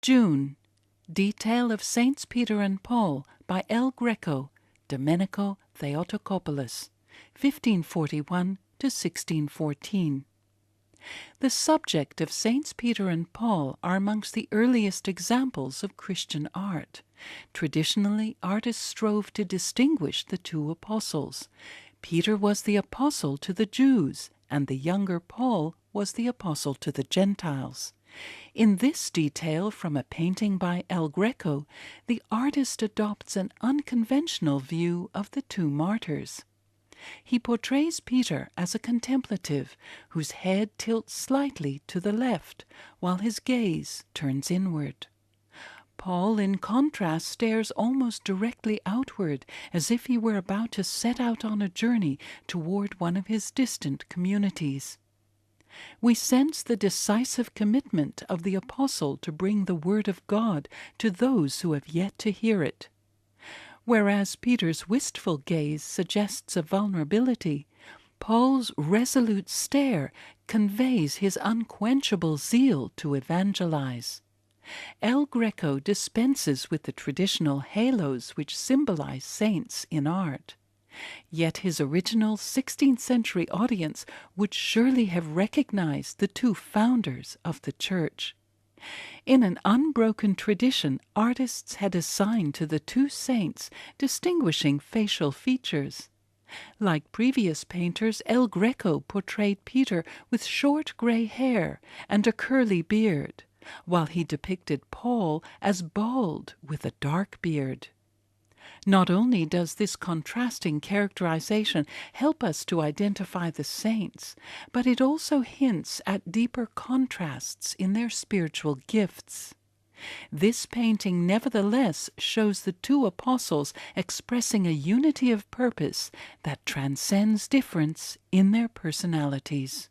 June. Detail of Saints Peter and Paul by L. Greco, Domenico, Theotokopulos, 1541 to 1614. The subject of Saints Peter and Paul are amongst the earliest examples of Christian art. Traditionally, artists strove to distinguish the two apostles. Peter was the apostle to the Jews, and the younger Paul was the apostle to the Gentiles. In this detail from a painting by El Greco, the artist adopts an unconventional view of the two martyrs. He portrays Peter as a contemplative, whose head tilts slightly to the left, while his gaze turns inward. Paul, in contrast, stares almost directly outward, as if he were about to set out on a journey toward one of his distant communities. We sense the decisive commitment of the apostle to bring the word of God to those who have yet to hear it. Whereas Peter's wistful gaze suggests a vulnerability, Paul's resolute stare conveys his unquenchable zeal to evangelize. El Greco dispenses with the traditional halos which symbolize saints in art. Yet his original 16th-century audience would surely have recognized the two founders of the Church. In an unbroken tradition, artists had assigned to the two saints distinguishing facial features. Like previous painters, El Greco portrayed Peter with short gray hair and a curly beard, while he depicted Paul as bald with a dark beard. Not only does this contrasting characterization help us to identify the saints, but it also hints at deeper contrasts in their spiritual gifts. This painting nevertheless shows the two apostles expressing a unity of purpose that transcends difference in their personalities.